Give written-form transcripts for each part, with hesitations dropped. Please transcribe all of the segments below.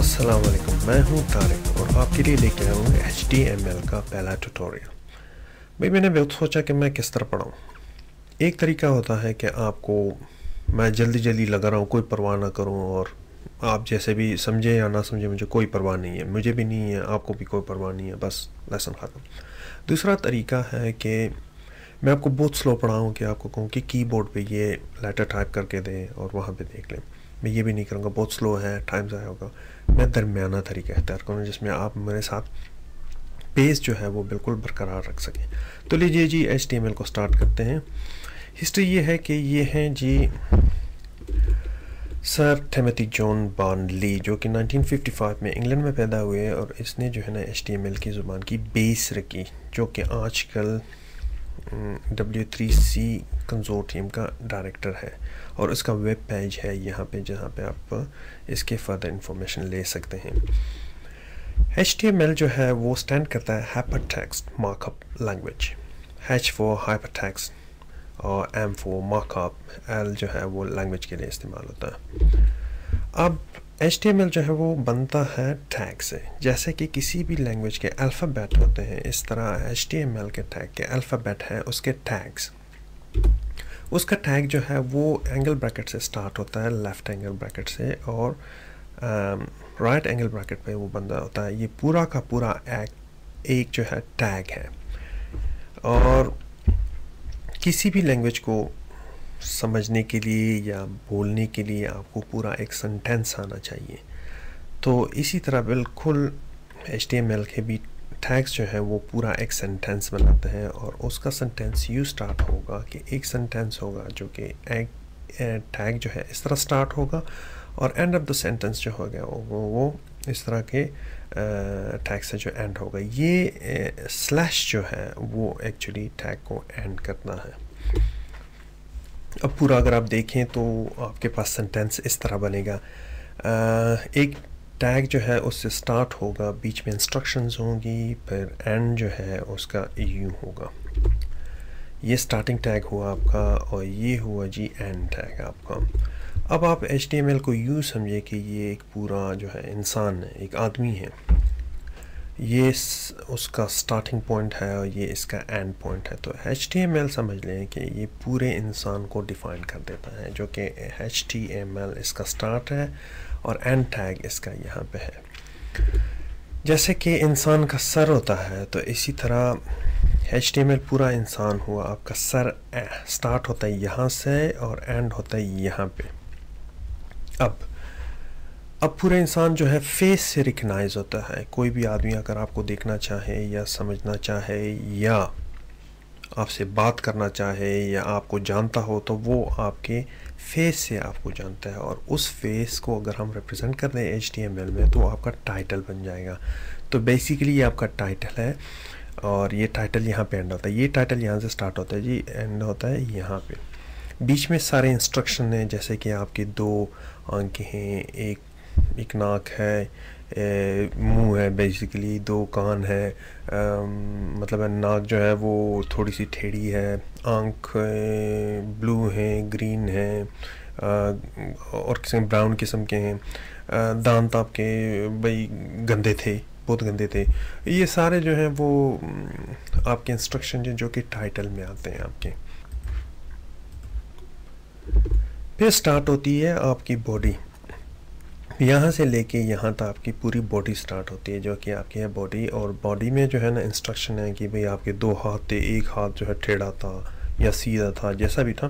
अस्सलाम वालेकुम, मैं हूं तारिक और आपके लिए लेके आया हूँ HTML का पहला ट्यूटोरियल। भाई मैंने बहुत सोचा कि मैं किस तरह पढ़ाऊँ। एक तरीका होता है कि आपको मैं जल्दी जल्दी लगा रहा हूँ, कोई परवाह ना करूँ, और आप जैसे भी समझे या ना समझे मुझे कोई परवाह नहीं है, मुझे भी नहीं है, आपको भी कोई परवाह नहीं है, बस लेसन ख़त्म। दूसरा तरीका है कि मैं आपको बहुत स्लो पढ़ाऊँ कि आपको कहूँ कि कीबोर्ड पे ये लेटर टाइप करके दें और वहाँ पे देख लें। मैं ये भी नहीं करूँगा, बहुत स्लो है, टाइम ज़ाया होगा। मैं दरमियाना तरीका इख्तियार करूँ जिसमें आप मेरे साथ पेस जो है वो बिल्कुल बरकरार रख सकें। तो लीजिए जी, HTML को स्टार्ट करते हैं। हिस्ट्री ये है कि ये हैं जी सर टिमोथी जॉन बर्नली, जो कि 1955 में इंग्लैंड में पैदा हुए, और इसने जो है ना HTML की ज़ुबान की बेस रखी, जो कि आजकल W3C कंसोर्टियम का डायरेक्टर है, और उसका वेब पेज है यहाँ पे जहाँ पे आप इसके फर्दर इंफॉर्मेशन ले सकते हैं। HTML जो है वो स्टैंड करता है hypertext markup language. H for hypertext और M फॉर मार्कअप, L जो है वो लैंग्वेज के लिए इस्तेमाल होता है। अब HTML जो है वो बनता है टैग से। जैसे कि किसी भी लैंग्वेज के अल्फ़ाबेट होते हैं, इस तरह HTML के टैग के अल्फ़ाबेट है उसके टैग्स। उसका टैग जो है वो एंगल ब्रैकेट से स्टार्ट होता है, लेफ़्ट एंगल ब्रैकेट से, और राइट एंगल ब्रैकेट पे वो बंदा होता है। ये पूरा का पूरा एक जो है टैग है। और किसी भी लैंग्वेज को समझने के लिए या बोलने के लिए आपको पूरा एक सेंटेंस आना चाहिए। तो इसी तरह बिल्कुल HTML के भी टैग्स जो है वो पूरा एक सेंटेंस बनाते हैं, और उसका सेंटेंस यूँ स्टार्ट होगा कि एक सेंटेंस होगा जो कि एक टैग जो है इस तरह स्टार्ट होगा, और एंड ऑफ द सेंटेंस जो होगा वो इस तरह के टैग से जो एंड होगा। ये स्लैश जो है वो एक्चुअली टैग को एंड करना है। अब पूरा अगर आप देखें तो आपके पास सेंटेंस इस तरह बनेगा। एक टैग जो है उससे स्टार्ट होगा, बीच में इंस्ट्रक्शंस होंगी, फिर एंड जो है उसका यूँ होगा। ये स्टार्टिंग टैग हुआ आपका, और ये हुआ जी एंड टैग आपका। अब आप HTML को यूँ समझिए कि ये एक पूरा जो है इंसान है, एक आदमी है। ये उसका स्टार्टिंग पॉइंट है और ये इसका एंड पॉइंट है। तो HTML समझ लें कि ये पूरे इंसान को डिफ़ाइन कर देता है, जो कि HTML इसका स्टार्ट है और एंड टैग इसका यहाँ पे है। जैसे कि इंसान का सर होता है, तो इसी तरह HTML पूरा इंसान हुआ। आपका सर स्टार्ट होता है यहाँ से और एंड होता है यहाँ पे। अब पूरा इंसान जो है फेस से रिकग्नाइज होता है। कोई भी आदमी अगर आपको देखना चाहे या समझना चाहे या आपसे बात करना चाहे या आपको जानता हो, तो वो आपके फेस से आपको जानता है, और उस फेस को अगर हम रिप्रेजेंट कर दें HTML में तो आपका टाइटल बन जाएगा। तो बेसिकली ये आपका टाइटल है, और ये टाइटल यहाँ पे एंड होता है। ये टाइटल यहाँ से स्टार्ट होता है जी, एंड होता है यहाँ पे। बीच में सारे इंस्ट्रक्शन हैं, जैसे कि आपके 2 आंखें हैं, एक नाक है, मुंह है, बेसिकली 2 कान है, मतलब नाक जो है वो थोड़ी सी टेढ़ी है, आंख ब्लू है, ग्रीन है, और किस्म ब्राउन किस्म के हैं। दांत आपके भाई गंदे थे, बहुत गंदे थे। ये सारे जो हैं वो आपके इंस्ट्रक्शन जो कि टाइटल में आते हैं आपके। फिर स्टार्ट होती है आपकी बॉडी। यहाँ से लेके यहाँ तक आपकी पूरी बॉडी स्टार्ट होती है, जो कि आपकी है बॉडी। और बॉडी में जो है ना इंस्ट्रक्शन है कि भाई आपके 2 हाथ थे, एक हाथ जो है टेढ़ा था या सीधा था, जैसा भी था।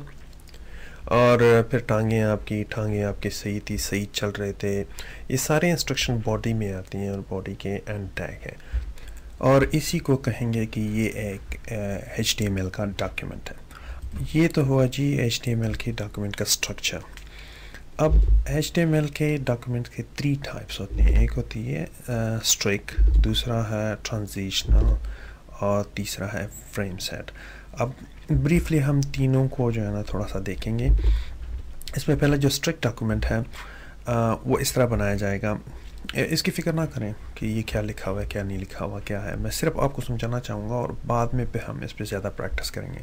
और फिर टांगें आपकी सही थी, सही चल रहे थे। ये सारे इंस्ट्रक्शन बॉडी में आती हैं, और बॉडी के एंड टैग है, और इसी को कहेंगे कि ये एक HTML का डॉक्यूमेंट है। ये तो हुआ जी HTML के डॉक्यूमेंट का स्ट्रक्चर। अब HTML के डॉक्यूमेंट के 3 टाइप्स होते हैं। एक होती है स्ट्रिक, दूसरा है ट्रांजिशनल, और तीसरा है फ्रेम सेट। अब ब्रीफली हम तीनों को जो है ना थोड़ा सा देखेंगे। इसमें पहला जो स्ट्रिक डॉक्यूमेंट है वो इस तरह बनाया जाएगा। इसकी फ़िक्र ना करें कि ये क्या लिखा हुआ है, क्या नहीं लिखा हुआ, क्या है। मैं सिर्फ आपको समझाना चाहूँगा, और बाद में पे हम इस पर ज़्यादा प्रैक्टिस करेंगे।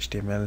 HTML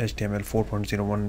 HTML 4.01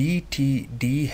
DTD